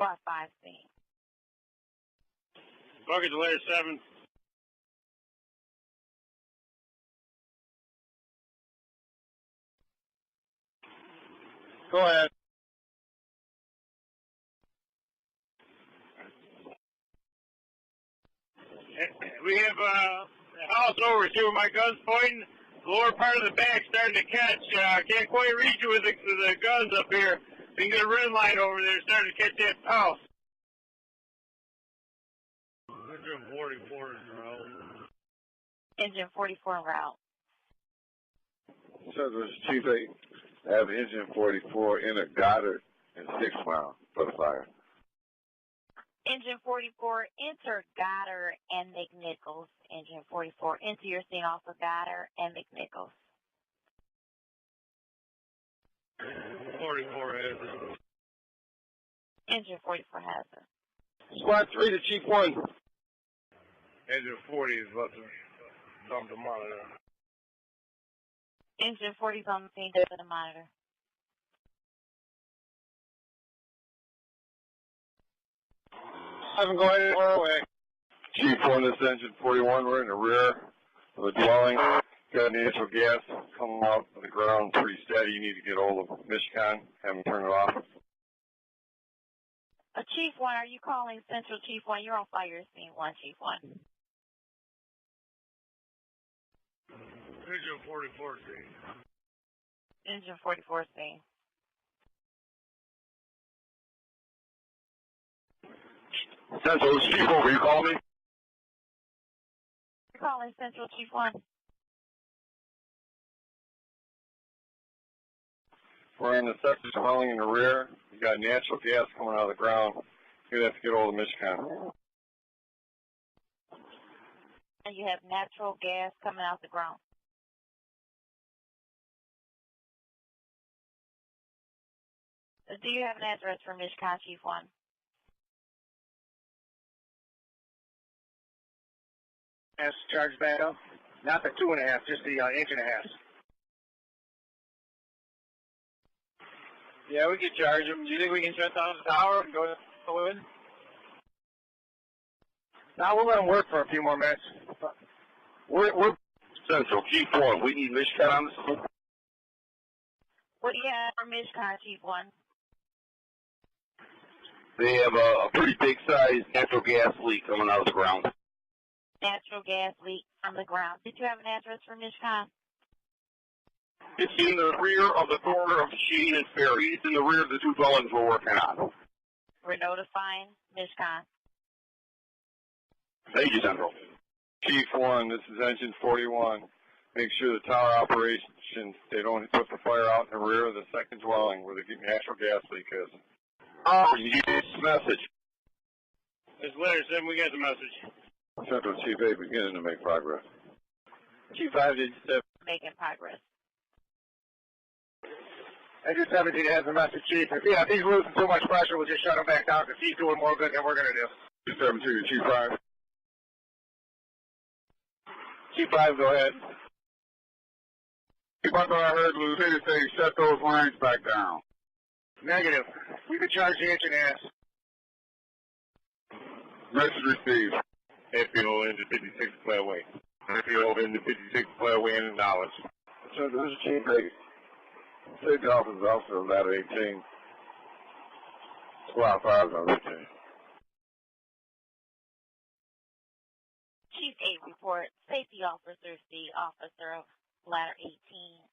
Squad 5 scene. Bucket to layer 7. Go ahead. We have a house over here with my guns pointing. The lower part of the back starting to catch. Can't quite reach it with the guns up here. We can get a red line over there starting to catch that house. Engine 44 is around. Engine 44 en route. So this is Chief 8. I have engine 44 in a Goddard and 6 mile for the fire. Engine 44, enter Goddard and McNichols. Engine 44, enter your scene off of Goddard and McNichols. 44 has it. Engine 44 has it. Squad 3 to Chief 1. Engine 40 is about to dump the monitor. Engine 40 is on the scene for the monitor. Go ahead, far away. Chief 1, this engine 41. We're in the rear of the dwelling. Got natural gas coming out of the ground pretty steady. You need to get hold of Michigan. Have them turn it off. Chief 1, are you calling Central Chief 1? You're on fire scene 1, Chief 1. Engine 44 scene. Engine 44 scene. Central Chief 1, will you call me? You're calling Central Chief 1. We're in the sector dwelling in the rear. You got natural gas coming out of the ground. You're going to have to get hold of Michigan. And you have natural gas coming out the ground. Do you have an address for Michigan, Chief 1? Has charged back up. Not the 2.5, just the inch and a half. Yeah, we can charge him. Do you think we can shut down the tower and go in? Now we'll let him work for a few more minutes. We're Central Chief 1, we need Michigan on this. What do you have for Michigan, Chief 1? They have a pretty big sized natural gas leak coming out of the ground. Natural gas leak from the ground. Did you have an address for Michigan? It's in the rear of the corner of Sheen and Ferry. It's in the rear of the 2 dwellings we're working on. We're notifying Michigan. Thank you, Central. Chief 1, this is engine 41. Make sure the tower operations, they don't put the fire out in the rear of the second dwelling where the natural gas leak is. You get this message. This letter said we got the message. Central Chief 8 beginning to make progress. Chief 5 did 7. Making progress. Engine 17 has the message, Chief. If he's losing too much pressure, we'll just shut him back down because he's doing more good than we're going to do. Chief 17 to Chief 5. Chief 5, go ahead. Chief 5, I heard Lieutenant say shut those lines back down. Negative. We could charge the engine ass. Message received. FPO into 56 play away. FPO into 56 play away in knowledge. So this is Chief 8. Safety officer of ladder 18. Squad 5 is on routine. Chief 8 report. Safety officer C, officer of ladder 18.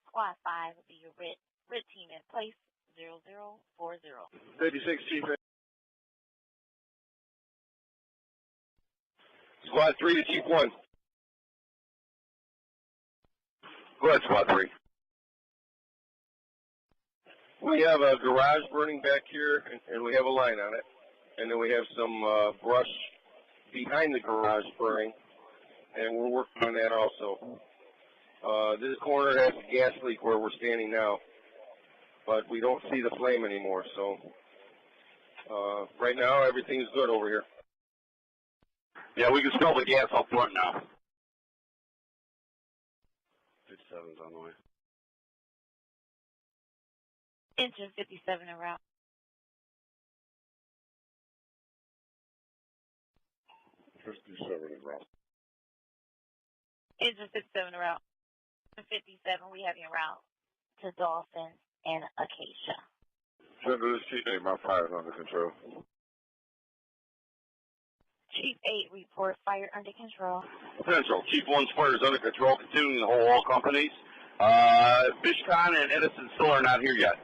Squad 5 will be your red team in place. 0040. 56, Chief 8. Squad 3 to Chief 1. Go ahead, Squad 3. We have a garage burning back here, and we have a line on it. And then we have some brush behind the garage burning, and we're working on that also. This corner has a gas leak where we're standing now, but we don't see the flame anymore. So right now, everything's good over here. Yeah, we can smell the gas up front now. 57's on the way. Engine 57 en route. route. Engine 57 en route. 57, we have you en route to Dolphin and Acacia. Central, this Chief 8, my fire is under control. Chief 8, report fire under control. Central, Chief 1's fire is under control, continuing to hold all companies. Fishcon and Edison still are not here yet.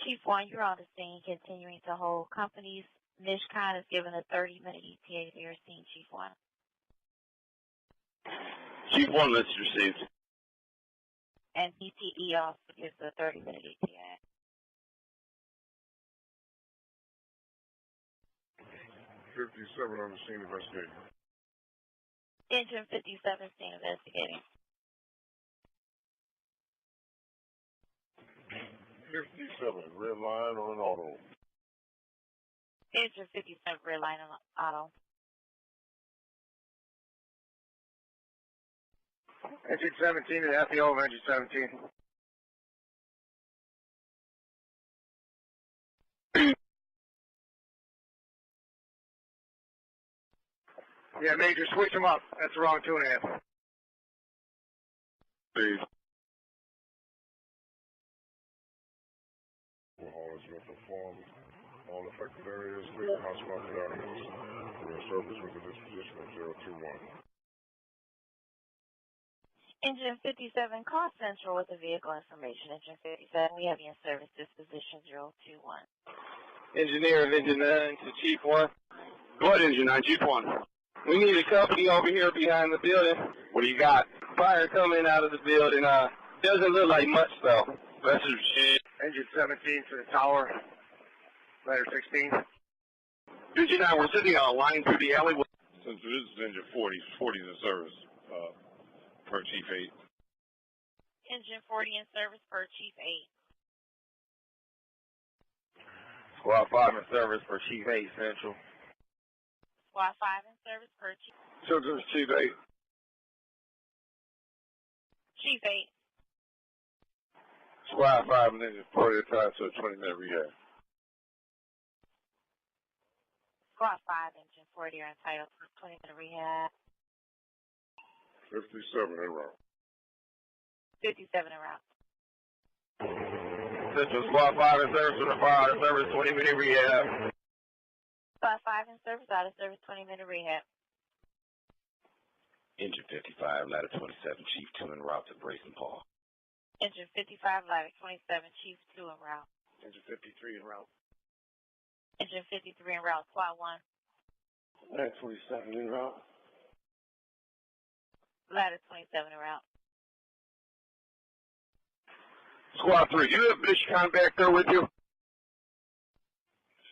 Chief 1, you're on the scene, continuing to hold companies. Mishcon has given a 30-minute ETA to your scene, Chief 1. Chief 1, message received. And DTE also gives a 30-minute ETA. '57 on the scene investigating. Engine 57, scene investigating. 57, red line on an auto. Engine 57, red line on auto. Engine 17 and FEO of engine 17. Yeah, Major, switch them up. That's the wrong 2.5. Please. All has been performed. All affected areas, legal hospital documents. We are service with the disposition of 021. Engine 57, call Central with the vehicle information. Engine 57, we have you in service disposition 021. Engineer of Engine 9 to Chief 1. Go ahead, Engine 9, Chief 1. We need a company over here behind the building. What do you got? Fire coming out of the building. Doesn't look like much, though. Message shit. Engine 17 to the tower. Letter 16. Engine 9, we're sitting on a line through the alleyway. Since this is Engine 40, 40's in service, per Chief 8. Engine 40 in service per Chief 8. Squad 5 in service per Chief 8 Central. Squad 5 in service per Chief. Children's Chief 8. Chief 8. Squad 5 and Engine 40 attached to a 20-minute rehab. Squad 5, Engine 40 are entitled to 20-minute rehab. 57 en route. 57 en route. Central Squad 5 in service with a fire in service 20-minute rehab. Squad 5 in service, out of service 20-minute rehab. Engine 55, ladder 27, Chief 2 en route to Brayson Paul. Engine 55, ladder 27, Chief 2 en route. Engine 53 en route. Engine 53 en route, Squad 1. Ladder 27 en route. Ladder 27 en route. Squad 3, you have Mishcon back there with you?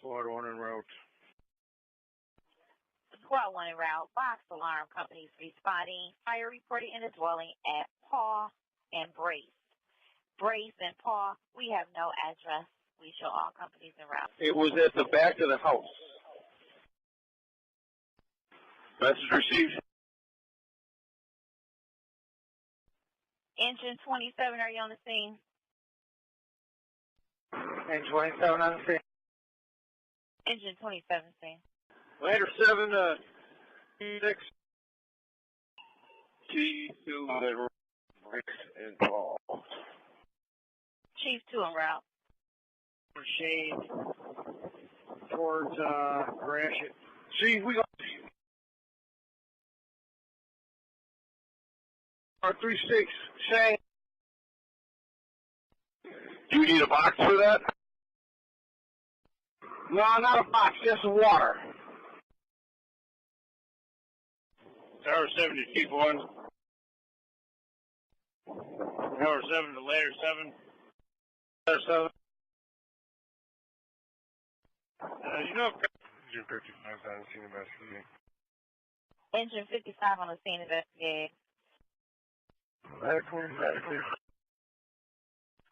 Squad 1 en route. Squad 1 en route. Box alarm companies responding. Fire reported in a dwelling at Paw and Brace. Brace and Paw, we have no address. We show all companies en route. It was at the back of the house. Message received. Engine 27, are you on the scene? Engine 27 on the scene. Engine 27 scene. Ladder 7, 6. T2, then Brace and Paul. Chief 2 en route. Shade towards Gratiot. See, we got R36 Shane. Do you need a box for that? No, not a box, just water. Tower 7 to Chief 1. Tower 7 to Ladder 7. Ladder 7. You know, Engine 55 on the scene investigating. Engine 55 on the scene investigating. Ladder 27.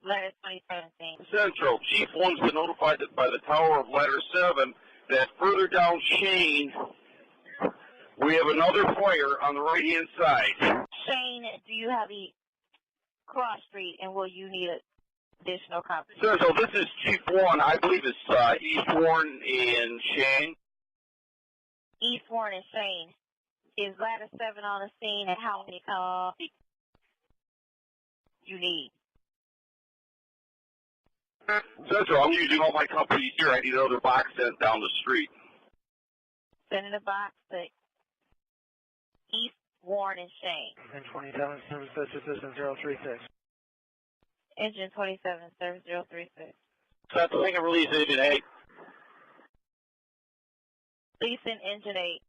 Ladder 27 scene. Central, Chief 1's been notified that by the tower of Ladder 7 that further down Shane, we have another fire on the right-hand side. Shane, do you have a cross street, and will you need additional company? Central, this is Chief 1. I believe it's Eastbourne and Shane. Eastbourne and Shane. Is ladder 7 on the scene, and how many you need? Central, I'm using all my companies here. I need another box sent down the street. Sending a box to Eastbourne and Shane. Engine 27, service system 036. Engine 27, service 036. Central, I can release Engine 8. Leasing Engine 8.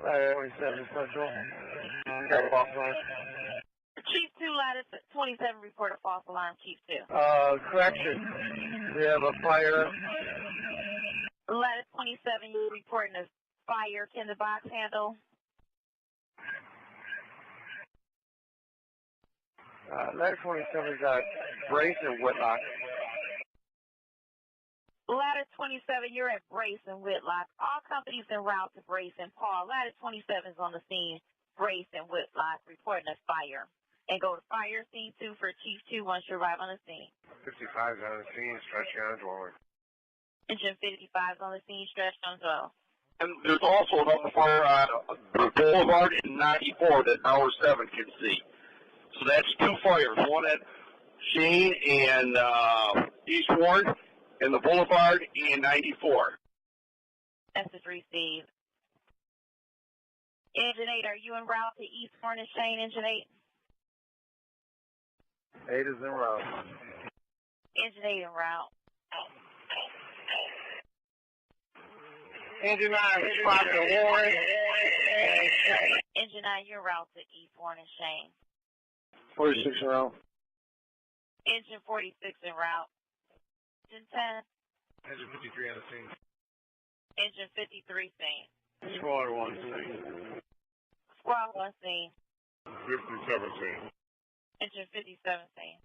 Ladder 27, Central. Got a false alarm. Chief 2, ladder 27, report a false alarm, Chief 2. Correction. We have a fire. Ladder 27, you're reporting a fire. Can the box handle? Ladder 27 got brace and Whitlock. Ladder 27, you're at Brace and Whitlock. All companies en route to Brace and Paul. Ladder 27 is on the scene. Brace and Whitlock reporting a fire. And go to fire scene 2 for Chief 2 once you arrive on the scene. 55 is on the scene, stretching on the dweller. Engine 55 is on the scene, stretched on 12. And there's also another fire on Boulevard in 94 that Tower 7 can see. So that's 2 fires, one at Shane and Eastbourne, and the Boulevard in 94. Message received. Engine 8, are you en route to Eastbourne and Shane, Engine 8? 8 is en route. Engine 8 en route. Engine 9, spot to Warren. Engine 9, you're en route to Eastbourne and Shane. 46 en route. Engine 46 en route. Engine 10. Engine 53 on the scene. Engine 53 scene. Squad 1 scene. Squad 1 scene. 57 scene. Engine 57 scene.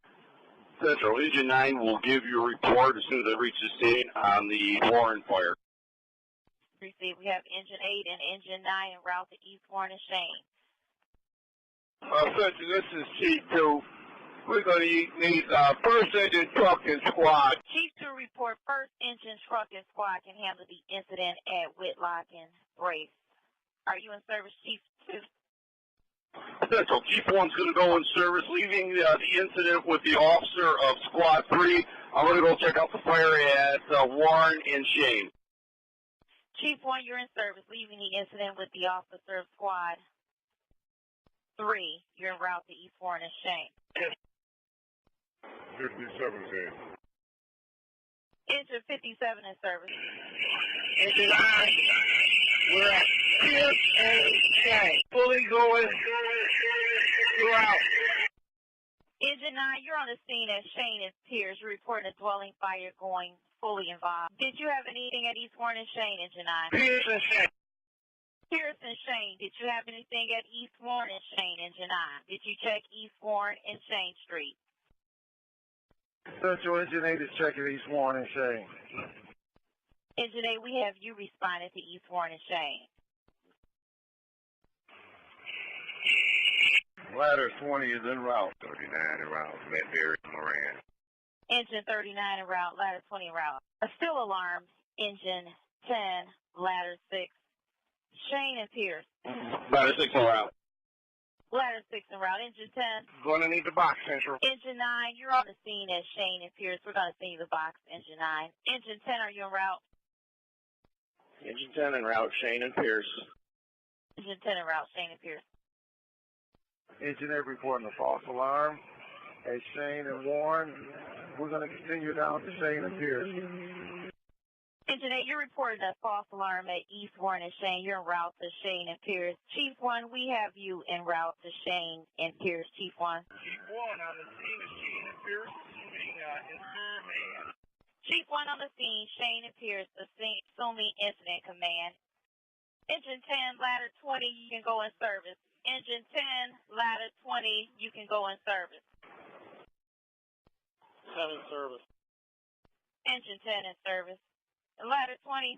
Central, Engine 9 will give you a report as soon as it reaches the scene on the Warren fire. Received. We have Engine 8 and Engine 9 en route to Eastbourne and Shane. Central, this is Chief 2. We're going to need first engine, truck, and squad. Chief 2 report first engine, truck, and squad can handle the incident at Whitlock and Brace. Are you in service, Chief 2? Central, Chief 1's going to go in service, leaving the incident with the officer of Squad 3. I'm going to go check out the fire at Warren and Shane. Chief 1, you're in service, leaving the incident with the officer of Squad 3. You're en route to Eastbourne and Shane. 57 scene. Engine 57 in service. Engine 9, we're at Pierce and Shane. Fully going throughout. Engine 9, you're on the scene at Shane and Pierce. You're reporting a dwelling fire going fully involved. Did you have anything at Eastbourne and Shane, Engine 9? Pierce and Shane. Pierce and Shane, did you have anything at Eastbourne and Shane, Engine 9? Did you check Eastbourne and Shane Street? Central Engine 8 is checking Eastbourne and Shane. Engine 8, we have you responding to Eastbourne and Shane. Ladder 20 is en route. 39 en route. Medberry, Moran. Engine 39 en route, ladder 20 en route. Still alarms, engine 10, ladder 6, Shane and Pierce. Ladder 6 en route. Ladder 6 en route, engine 10. Going to need the box, Central. Engine 9, you're on the scene at Shane and Pierce. We're going to send you the box, engine 9. Engine 10, are you en route? Engine 10 en route, Shane and Pierce. Engine 10 en route, Shane and Pierce. Engine 8 reporting a false alarm at Shane and Warren. We're going to continue down to Shane and Pierce. Engine 8, you reported a false alarm at Eastbourne and Shane. You're en route to Shane and Pierce. Chief 1, we have you en route to Shane and Pierce. Chief 1. Chief 1 on the scene is Shane and Pierce. Chief 1 on the scene, Shane and Pierce, assuming incident command. Engine 10, ladder 20, you can go in service. Engine 10, ladder 20, you can go in service. 7 service. Engine 10 in service. Ladder 20,